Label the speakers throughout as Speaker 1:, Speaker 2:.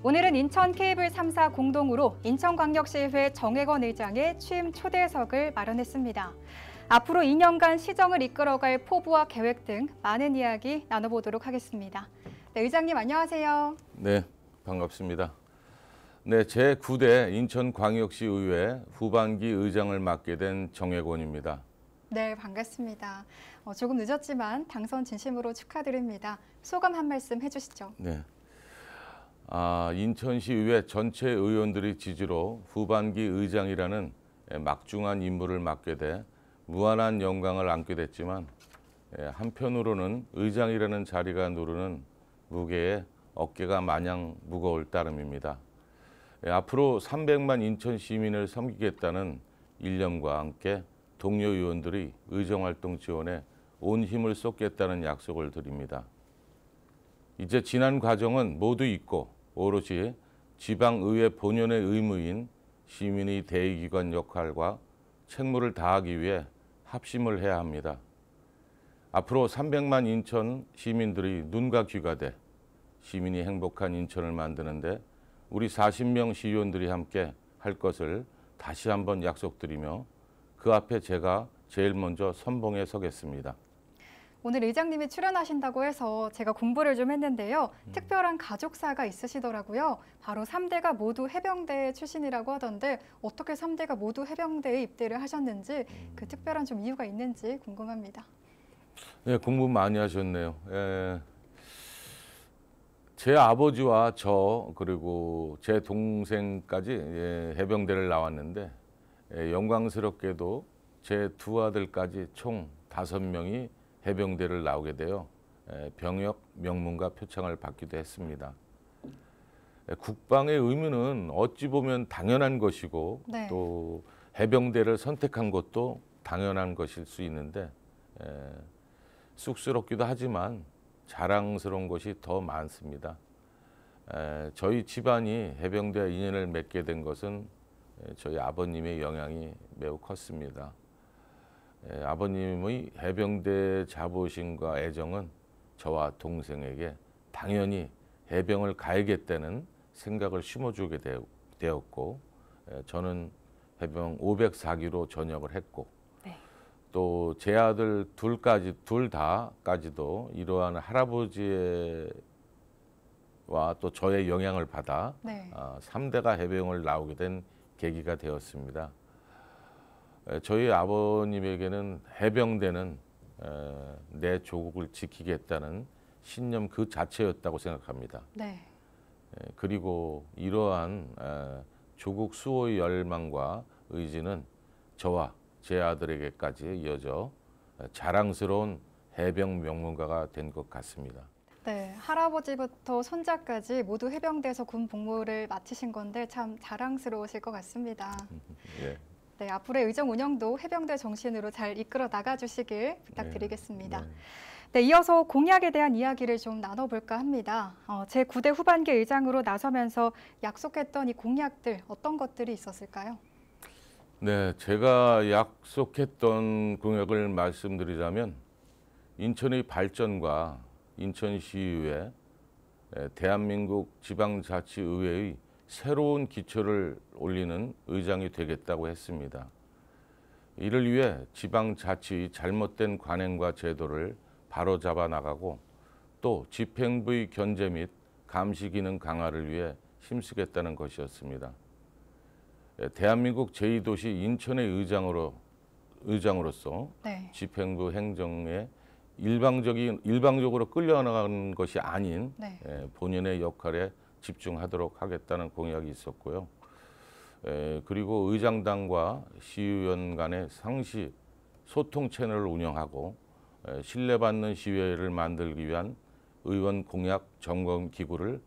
Speaker 1: 오늘은 인천 케이블 3사 공동으로 인천광역시의회 정혜건 의장의 취임 초대석을 마련했습니다. 앞으로 2년간 시정을 이끌어갈 포부와 계획 등 많은 이야기 나눠보도록 하겠습니다. 네, 의장님 안녕하세요.
Speaker 2: 네, 반갑습니다. 네, 제9대 인천광역시의회 후반기 의장을 맡게 된 정혜건입니다.
Speaker 1: 네, 반갑습니다. 조금 늦었지만 당선 진심으로 축하드립니다. 소감 한 말씀 해주시죠.
Speaker 2: 네. 인천시의회 전체 의원들의 지지로 후반기 의장이라는 막중한 임무를 맡게 돼 무한한 영광을 안게 됐지만 한편으로는 의장이라는 자리가 누르는 무게에 어깨가 마냥 무거울 따름입니다. 앞으로 300만 인천 시민을 섬기겠다는 일념과 함께 동료 의원들이 의정활동 지원에 온 힘을 쏟겠다는 약속을 드립니다. 이제 지난 과정은 모두 잊고 오롯이 지방의회 본연의 의무인 시민의 대의기관 역할과 책무를 다하기 위해 합심을 해야 합니다. 앞으로 300만 인천 시민들이 눈과 귀가 돼 시민이 행복한 인천을 만드는데 우리 40명 시의원들이 함께 할 것을 다시 한번 약속드리며 그 앞에 제가 제일 먼저 선봉에 서겠습니다.
Speaker 1: 오늘 의장님이 출연하신다고 해서 제가 공부를 좀 했는데요. 특별한 가족사가 있으시더라고요. 바로 3대가 모두 해병대 출신이라고 하던데 어떻게 3대가 모두 해병대에 입대를 하셨는지 그 특별한 좀 이유가 있는지 궁금합니다.
Speaker 2: 네, 공부 많이 하셨네요. 제 아버지와 저 그리고 제 동생까지 해병대를 나왔는데 영광스럽게도 제 두 아들까지 총 5명이 해병대를 나오게 되어 병역 명문과 표창을 받기도 했습니다. 국방의 의무는 어찌 보면 당연한 것이고
Speaker 1: 네.
Speaker 2: 또 해병대를 선택한 것도 당연한 것일 수 있는데 쑥스럽기도 하지만 자랑스러운 것이 더 많습니다. 저희 집안이 해병대와 인연을 맺게 된 것은 저희 아버님의 영향이 매우 컸습니다. 아버님의 해병대 자부심과 애정은 저와 동생에게 당연히 해병을 가야겠다는 생각을 심어주게 되었고 저는 해병 504기로 전역을 했고
Speaker 1: 네.
Speaker 2: 또 제 아들 둘 다까지도 이러한 할아버지와 또 저의 영향을 받아
Speaker 1: 네.
Speaker 2: 3대가 해병을 나오게 된 계기가 되었습니다. 저희 아버님에게는 해병대는 내 조국을 지키겠다는 신념 그 자체였다고 생각합니다.
Speaker 1: 네.
Speaker 2: 그리고 이러한 조국 수호의 열망과 의지는 저와 제 아들에게까지 이어져 자랑스러운 해병 명문가가 된 것 같습니다.
Speaker 1: 네, 할아버지부터 손자까지 모두 해병대에서 군 복무를 마치신 건데 참 자랑스러우실 것 같습니다.
Speaker 2: 예.
Speaker 1: 네, 앞으로의 의정 운영도 해병대 정신으로 잘 이끌어 나가주시길 부탁드리겠습니다. 네, 이어서 공약에 대한 이야기를 좀 나눠볼까 합니다. 제9대 후반기 의장으로 나서면서 약속했던 이 공약들 어떤 것들이 있었을까요?
Speaker 2: 네, 제가 약속했던 공약을 말씀드리자면 인천의 발전과 인천시의회, 대한민국 지방자치의회의 새로운 기초를 올리는 의장이 되겠다고 했습니다. 이를 위해 지방자치의 잘못된 관행과 제도를 바로잡아 나가고 또 집행부의 견제 및 감시 기능 강화를 위해 힘쓰겠다는 것이었습니다. 대한민국 제2도시 인천의 의장으로서
Speaker 1: 네.
Speaker 2: 집행부 행정에 일방적으로 끌려나가는 것이 아닌
Speaker 1: 네.
Speaker 2: 본연의 역할에 집중하도록 하겠다는 공약이 있었고요. 그리고 의장단과 시의원 간의 상시 소통 채널을 운영하고 신뢰받는 시의회를 만들기 위한 의원 공약 점검 기구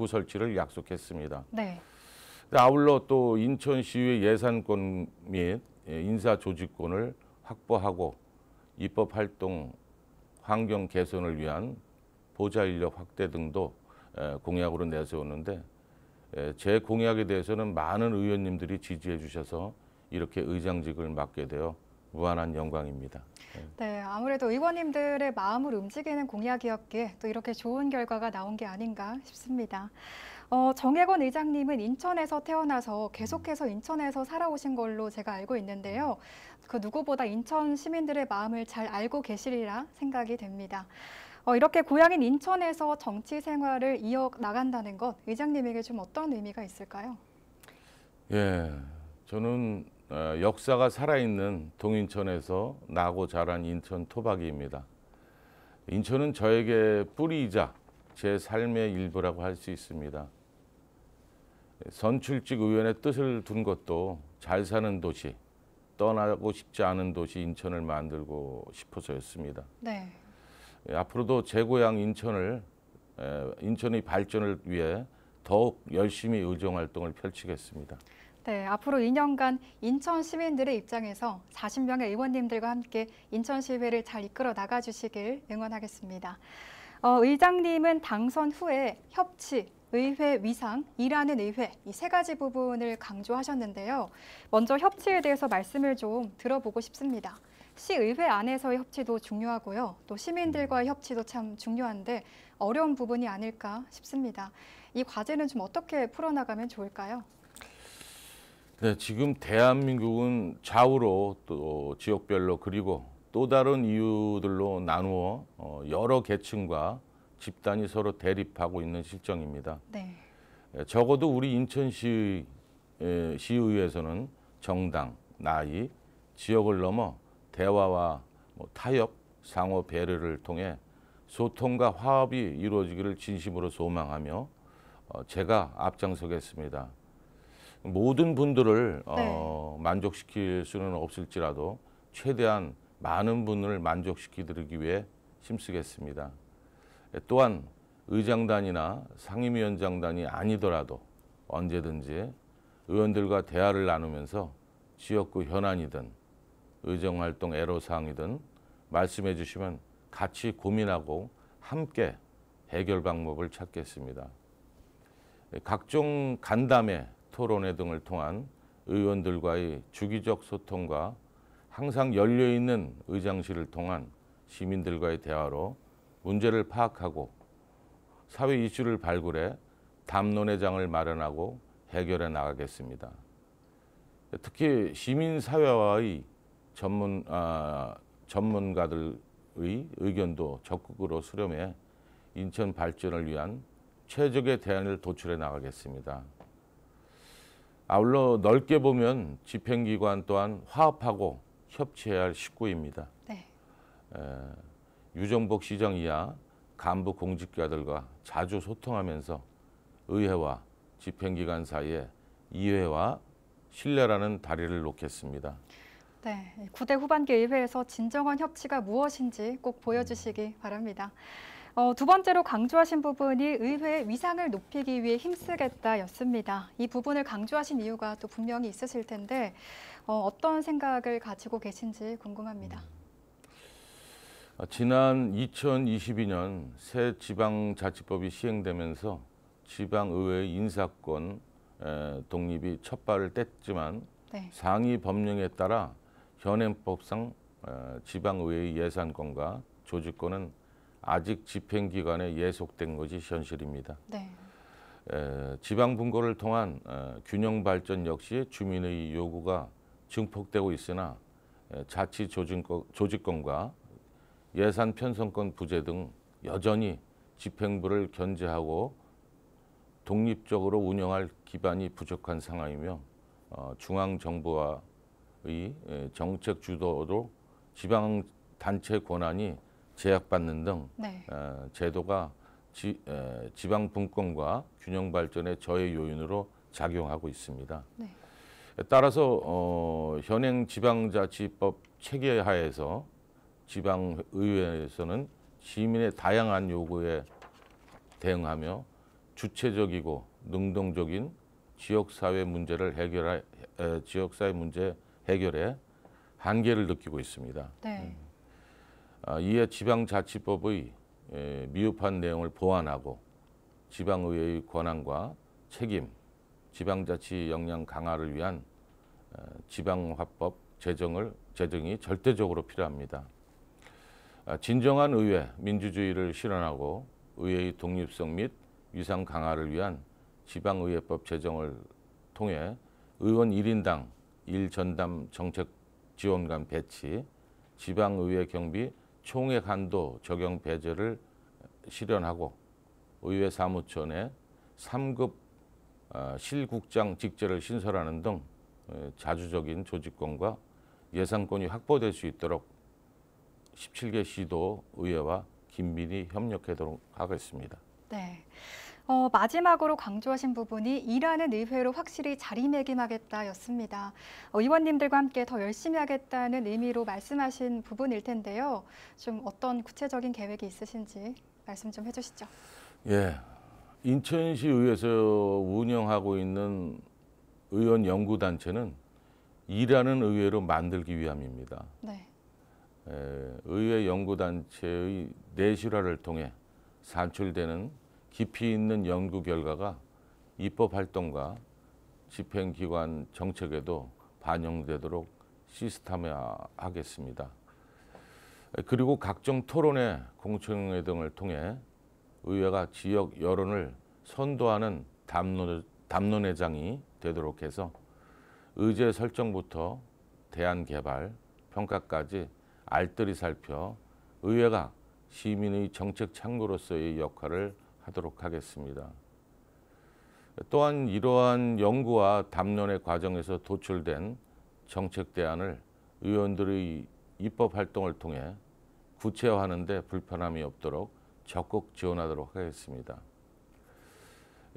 Speaker 2: 설치를 약속했습니다.
Speaker 1: 네.
Speaker 2: 아울러 또 인천시의회 예산권 및 인사 조직권을 확보하고 입법활동 환경 개선을 위한 보좌 인력 확대 등도 공약으로 내세웠는데 제 공약에 대해서는 많은 의원님들이 지지해 주셔서 이렇게 의장직을 맡게 되어 무한한 영광입니다.
Speaker 1: 네, 아무래도 의원님들의 마음을 움직이는 공약이었기에 또 이렇게 좋은 결과가 나온 게 아닌가 싶습니다. 정혜건 의장님은 인천에서 태어나서 계속해서 인천에서 살아오신 걸로 제가 알고 있는데요. 그 누구보다 인천 시민들의 마음을 잘 알고 계시리라 생각이 됩니다. 이렇게 고향인 인천에서 정치 생활을 이어나간다는 것, 의장님에게 좀 어떤 의미가 있을까요?
Speaker 2: 예, 저는 역사가 살아있는 동인천에서 나고 자란 인천 토박이입니다. 인천은 저에게 뿌리이자 제 삶의 일부라고 할 수 있습니다. 선출직 의원의 뜻을 둔 것도 잘 사는 도시, 떠나고 싶지 않은 도시 인천을 만들고 싶어서였습니다.
Speaker 1: 네.
Speaker 2: 앞으로도 제 고향 인천의 발전을 위해 더욱 열심히 의정 활동을 펼치겠습니다.
Speaker 1: 네, 앞으로 2년간 인천 시민들의 입장에서 40명의 의원님들과 함께 인천시의회를 잘 이끌어 나가주시길 응원하겠습니다. 의장님은 당선 후에 협치, 의회 위상, 일하는 의회 이 세 가지 부분을 강조하셨는데요. 먼저 협치에 대해서 말씀을 좀 들어보고 싶습니다. 시의회 안에서의 협치도 중요하고요. 또 시민들과의 협치도 참 중요한데 어려운 부분이 아닐까 싶습니다. 이 과제는 좀 어떻게 풀어나가면 좋을까요?
Speaker 2: 네, 지금 대한민국은 좌우로 또 지역별로 그리고 또 다른 이유들로 나누어 여러 계층과 집단이 서로 대립하고 있는 실정입니다.
Speaker 1: 네.
Speaker 2: 적어도 우리 인천시 시의회에서는 정당, 나이, 지역을 넘어 대화와 타협, 상호 배려를 통해 소통과 화합이 이루어지기를 진심으로 소망하며 제가 앞장서겠습니다. 모든 분들을 만족시킬 수는 없을지라도 최대한 많은 분을 만족시키기 위해 힘쓰겠습니다. 또한 의장단이나 상임위원장단이 아니더라도 언제든지 의원들과 대화를 나누면서 지역구 현안이든 의정활동 애로사항이든 말씀해 주시면 같이 고민하고 함께 해결 방법을 찾겠습니다. 각종 간담회, 토론회 등을 통한 의원들과의 주기적 소통과 항상 열려있는 의장실을 통한 시민들과의 대화로 문제를 파악하고 사회 이슈를 발굴해 담론회장을 마련하고 해결해 나가겠습니다. 특히 시민사회와의 전문가들의 의견도 적극으로 수렴해 인천 발전을 위한 최적의 대안을 도출해 나가겠습니다. 아울러 넓게 보면 집행기관 또한 화합하고 협치해야 할 식구입니다.
Speaker 1: 네.
Speaker 2: 유정복 시장 이하 간부 공직자들과 자주 소통하면서 의회와 집행기관 사이에 이해와 신뢰라는 다리를 놓겠습니다.
Speaker 1: 네, 9대 후반기 의회에서 진정한 협치가 무엇인지 꼭 보여주시기 바랍니다. 두 번째로 강조하신 부분이 의회의 위상을 높이기 위해 힘쓰겠다였습니다. 이 부분을 강조하신 이유가 또 분명히 있으실 텐데 어떤 생각을 가지고 계신지 궁금합니다.
Speaker 2: 지난 2022년 새 지방자치법이 시행되면서 지방의회의 인사권 독립이 첫 발을 뗐지만
Speaker 1: 네.
Speaker 2: 상위 법령에 따라 현행법상 지방의회의 예산권과 조직권은 아직 집행기관에 예속된 것이 현실입니다.
Speaker 1: 네.
Speaker 2: 지방분고를 통한 균형 발전 역시 주민의 요구가 증폭되고 있으나 자치 조직권과 예산 편성권 부재 등 여전히 집행부를 견제하고 독립적으로 운영할 기반이 부족한 상황이며 중앙정부와의 정책 주도로 지방단체 권한이 제약받는 등
Speaker 1: 네.
Speaker 2: 제도가 지방 분권과 균형 발전의 저해 요인으로 작용하고 있습니다.
Speaker 1: 네.
Speaker 2: 따라서 현행 지방자치법 체계 하에서 지방의회에서는 시민의 다양한 요구에 대응하며 주체적이고 능동적인 지역사회 문제 해결에 한계를 느끼고 있습니다.
Speaker 1: 네.
Speaker 2: 이에 지방자치법의 미흡한 내용을 보완하고 지방의회의 권한과 책임, 지방자치 역량 강화를 위한 지방화법 제정이 절대적으로 필요합니다. 진정한 의회, 민주주의를 실현하고 의회의 독립성 및 위상 강화를 위한 지방의회법 제정을 통해 의원 1인당 1전담 정책지원관 배치, 지방의회 경비 총액 한도 적용 배제를 실현하고 의회 사무처 내 3급 실국장 직제를 신설하는 등 자주적인 조직권과 예산권이 확보될 수 있도록 17개 시도 의회와 긴밀히 협력하도록 하겠습니다.
Speaker 1: 네. 마지막으로 강조하신 부분이 일하는 의회로 확실히 자리매김하겠다였습니다. 의원님들과 함께 더 열심히 하겠다는 의미로 말씀하신 부분일 텐데요. 좀 어떤 구체적인 계획이 있으신지 말씀 좀 해주시죠.
Speaker 2: 예, 인천시 의회에서 운영하고 있는 의원 연구단체는 일하는 의회로 만들기 위함입니다.
Speaker 1: 네.
Speaker 2: 의회 연구단체의 내실화를 통해 산출되는 깊이 있는 연구 결과가 입법 활동과 집행기관 정책에도 반영되도록 시스템화하겠습니다. 그리고 각종 토론회, 공청회 등을 통해 의회가 지역 여론을 선도하는 담론회장이 되도록 해서 의제 설정부터 대안 개발, 평가까지 알뜰히 살펴 의회가 시민의 정책 창구로서의 역할을 하도록 하겠습니다. 또한 이러한 연구와 담론의 과정에서 도출된 정책 대안을 의원들의 입법 활동을 통해 구체화하는 데 불편함이 없도록 적극 지원하도록 하겠습니다.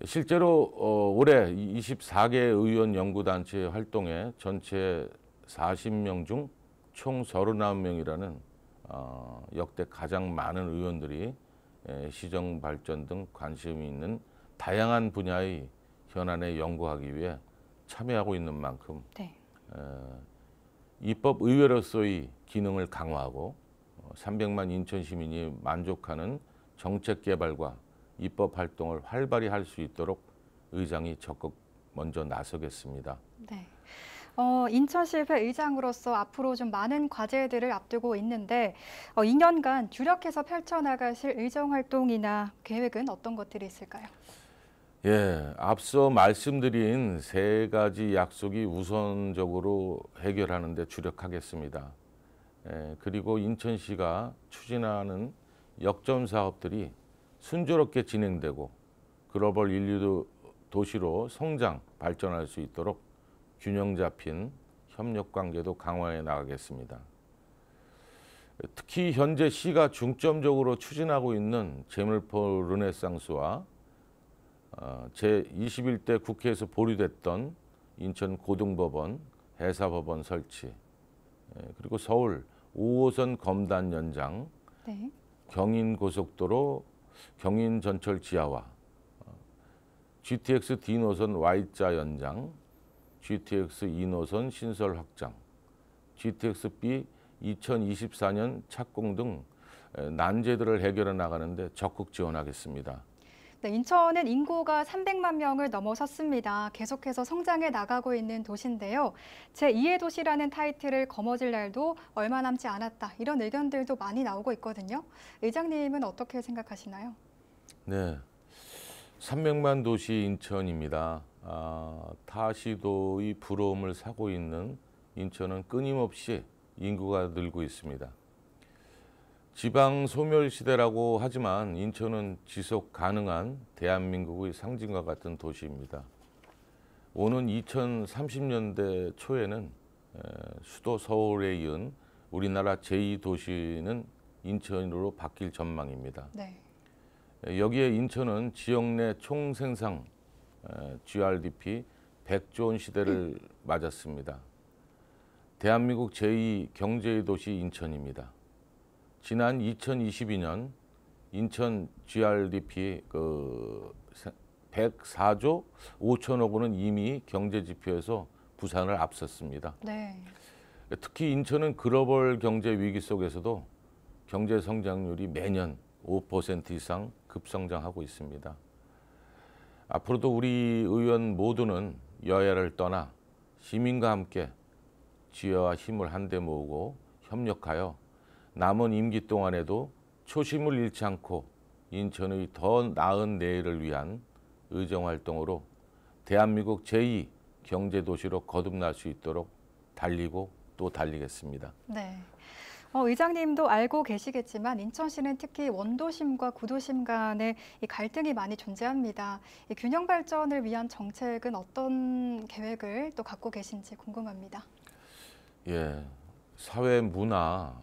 Speaker 2: 실제로 올해 24개 의원 연구단체 활동에 전체 40명 중 총 39명이라는 역대 가장 많은 의원들이 시정 발전 등 관심이 있는 다양한 분야의 현안에 연구하기 위해 참여하고 있는 만큼
Speaker 1: 네.
Speaker 2: 입법 의회로서의 기능을 강화하고 300만 인천 시민이 만족하는 정책 개발과 입법 활동을 활발히 할 수 있도록 의장이 적극 먼저 나서겠습니다.
Speaker 1: 네. 인천시의회 의장으로서 앞으로 좀 많은 과제들을 앞두고 있는데 2년간 주력해서 펼쳐나가실 의정활동이나 계획은 어떤 것들이 있을까요?
Speaker 2: 예, 앞서 말씀드린 세 가지 약속이 우선적으로 해결하는 데 주력하겠습니다. 그리고 인천시가 추진하는 역점 사업들이 순조롭게 진행되고 글로벌 인류 도시로 성장, 발전할 수 있도록 균형 잡힌 협력 관계도 강화해 나가겠습니다. 특히 현재 시가 중점적으로 추진하고 있는 재물포 르네상스와 제21대 국회에서 보류됐던 인천 고등법원, 해사법원 설치, 그리고 서울 5호선 검단 연장,
Speaker 1: 네.
Speaker 2: 경인고속도로 경인전철 지하화, GTX D노선 Y자 연장, GTX 2노선 신설 확장, GTX-B 2024년 착공 등 난제들을 해결해 나가는데 적극 지원하겠습니다.
Speaker 1: 네, 인천은 인구가 300만 명을 넘어섰습니다. 계속해서 성장해 나가고 있는 도시인데요. 제2의 도시라는 타이틀을 거머쥘 날도 얼마 남지 않았다. 이런 의견들도 많이 나오고 있거든요. 의장님은 어떻게 생각하시나요?
Speaker 2: 네, 300만 도시 인천입니다. 타시도의 부러움을 사고 있는 인천은 끊임없이 인구가 늘고 있습니다. 지방 소멸 시대라고 하지만 인천은 지속 가능한 대한민국의 상징과 같은 도시입니다. 오는 2030년대 초에는 수도 서울에 이은 우리나라 제2도시는 인천으로 바뀔 전망입니다.
Speaker 1: 네.
Speaker 2: 여기에 인천은 지역 내 총생산 GRDP 100조 원 시대를 맞았습니다. 대한민국 제2 경제의 도시 인천입니다. 지난 2022년 인천 GRDP 104조 5천억 원은 이미 경제 지표에서 부산을 앞섰습니다.
Speaker 1: 네.
Speaker 2: 특히 인천은 글로벌 경제 위기 속에서도 경제 성장률이 매년 5% 이상 급성장하고 있습니다. 앞으로도 우리 의원 모두는 여야를 떠나 시민과 함께 지혜와 힘을 한데 모으고 협력하여 남은 임기 동안에도 초심을 잃지 않고 인천의 더 나은 내일을 위한 의정활동으로 대한민국 제2 경제도시로 거듭날 수 있도록 달리고 또 달리겠습니다.
Speaker 1: 네. 의장님도 알고 계시겠지만 인천시는 특히 원도심과 구도심 간의 이 갈등이 많이 존재합니다. 이 균형 발전을 위한 정책은 어떤 계획을 또 갖고 계신지 궁금합니다.
Speaker 2: 예, 사회, 문화,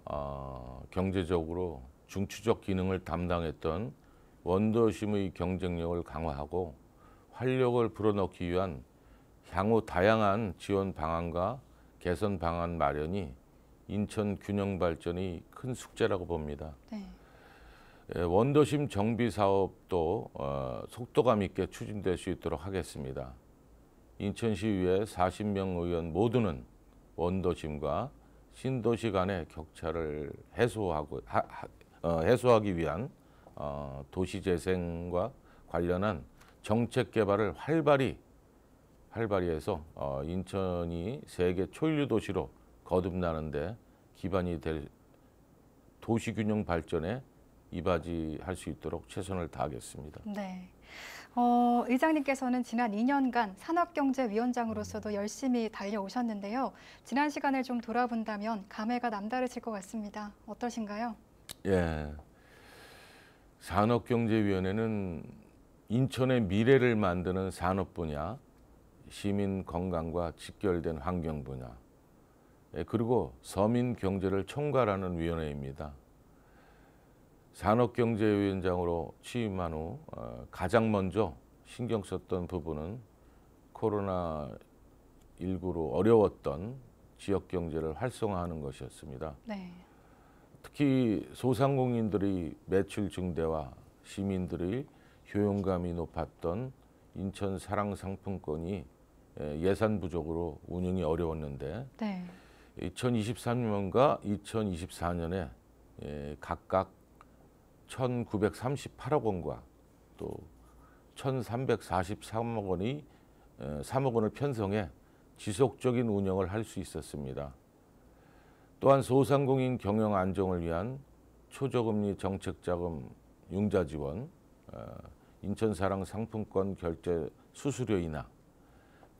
Speaker 2: 경제적으로 중추적 기능을 담당했던 원도심의 경쟁력을 강화하고 활력을 불어넣기 위한 향후 다양한 지원 방안과 개선 방안 마련이 인천 균형 발전이 큰 숙제라고 봅니다.
Speaker 1: 네.
Speaker 2: 원도심 정비 사업도 속도감 있게 추진될 수 있도록 하겠습니다. 인천시의회 40명 의원 모두는 원도심과 신도시 간의 격차를 해소하기 위한 도시재생과 관련한 정책 개발을 활발히 해서 인천이 세계 초일류 도시로 거듭나는데 기반이 될 도시균형 발전에 이바지할 수 있도록 최선을 다하겠습니다.
Speaker 1: 네. 의장님께서는 지난 2년간 산업경제위원장으로서도 열심히 달려오셨는데요. 지난 시간을 좀 돌아본다면 감회가 남다르실 것 같습니다. 어떠신가요?
Speaker 2: 예, 산업경제위원회는 인천의 미래를 만드는 산업 분야, 시민 건강과 직결된 환경 분야, 그리고 서민 경제를 총괄하는 위원회입니다. 산업경제위원장으로 취임한 후 가장 먼저 신경 썼던 부분은 코로나19로 어려웠던 지역 경제를 활성화하는 것이었습니다.
Speaker 1: 네.
Speaker 2: 특히 소상공인들의 매출 증대와 시민들의 효용감이 높았던 인천 사랑 상품권이 예산 부족으로 운영이 어려웠는데
Speaker 1: 네.
Speaker 2: 2023년과 2024년에 각각 1,938억 원과 또 1,343억 원이 3억 원을 편성해 지속적인 운영을 할 수 있었습니다. 또한 소상공인 경영 안정을 위한 초저금리 정책자금 융자 지원, 인천사랑 상품권 결제 수수료 인하,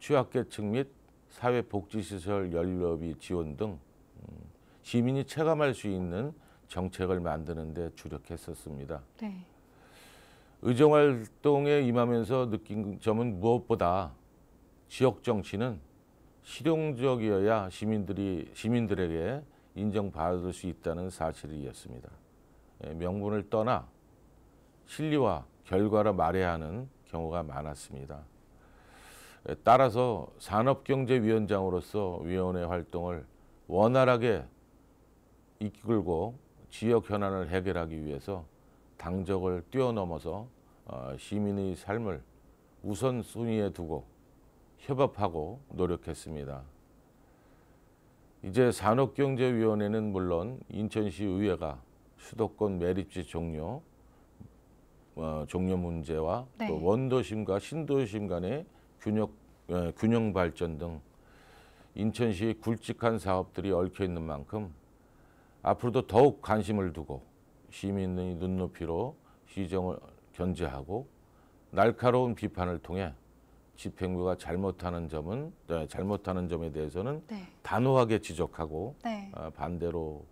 Speaker 2: 취약계층 및 사회복지시설 연료비 지원 등 시민이 체감할 수 있는 정책을 만드는 데 주력했었습니다.
Speaker 1: 네.
Speaker 2: 의정활동에 임하면서 느낀 점은 무엇보다 지역 정치는 실용적이어야 시민들에게 인정받을 수 있다는 사실이었습니다. 명분을 떠나 실리와 결과를 말해야 하는 경우가 많았습니다. 따라서 산업경제위원장으로서 위원회 활동을 원활하게 이끌고 지역 현안을 해결하기 위해서 당적을 뛰어넘어서 시민의 삶을 우선순위에 두고 협업하고 노력했습니다. 이제 산업경제위원회는 물론 인천시 의회가 수도권 매립지 종료 문제와
Speaker 1: 네.
Speaker 2: 또 원도심과 신도심 간의 균형 발전 등 인천시의 굵직한 사업들이 얽혀 있는 만큼 앞으로도 더욱 관심을 두고 시민의 눈높이로 시정을 견제하고 날카로운 비판을 통해 집행부가 잘못하는 점에 대해서는
Speaker 1: 네.
Speaker 2: 단호하게 지적하고
Speaker 1: 네.
Speaker 2: 반대로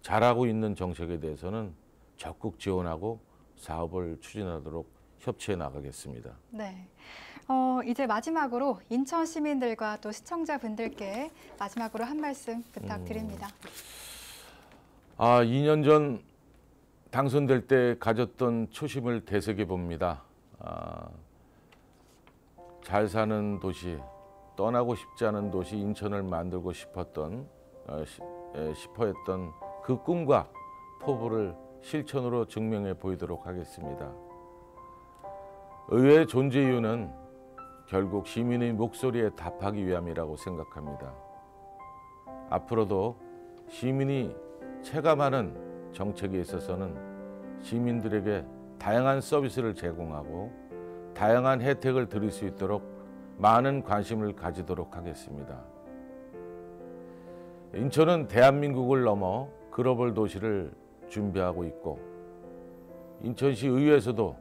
Speaker 2: 잘하고 있는 정책에 대해서는 적극 지원하고 사업을 추진하도록 협치해 나가겠습니다.
Speaker 1: 네. 이제 마지막으로 인천 시민들과 또 시청자분들께 마지막으로 한 말씀 부탁드립니다.
Speaker 2: 2년 전 당선될 때 가졌던 초심을 되새겨 봅니다. 잘 사는 도시, 떠나고 싶지 않은 도시 인천을 만들고 싶어했던 그 꿈과 포부를 실천으로 증명해 보이도록 하겠습니다. 의회의 존재 이유는 결국 시민의 목소리에 답하기 위함이라고 생각합니다. 앞으로도 시민이 체감하는 정책에 있어서는 시민들에게 다양한 서비스를 제공하고 다양한 혜택을 드릴 수 있도록 많은 관심을 가지도록 하겠습니다. 인천은 대한민국을 넘어 글로벌 도시를 준비하고 있고 인천시 의회에서도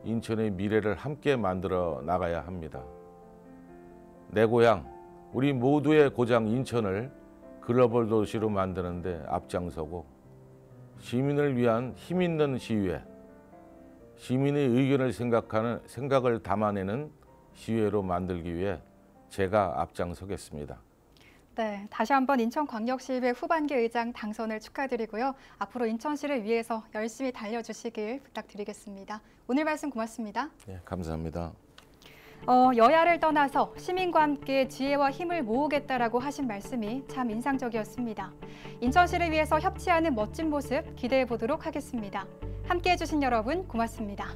Speaker 2: 인천의 미래를 함께 만들어 나가야 합니다. 내 고향, 우리 모두의 고장 인천을 글로벌 도시로 만드는 데 앞장서고 시민을 위한 힘있는 시위회, 시민의 의견을 생각을 담아내는 시위회로 만들기 위해 제가 앞장서겠습니다.
Speaker 1: 네, 다시 한번 인천광역시의회 후반기 의장 당선을 축하드리고요. 앞으로 인천시를 위해서 열심히 달려주시길 부탁드리겠습니다. 오늘 말씀 고맙습니다.
Speaker 2: 네, 감사합니다.
Speaker 1: 여야를 떠나서 시민과 함께 지혜와 힘을 모으겠다라고 하신 말씀이 참 인상적이었습니다. 인천시를 위해서 협치하는 멋진 모습 기대해 보도록 하겠습니다. 함께해 주신 여러분 고맙습니다.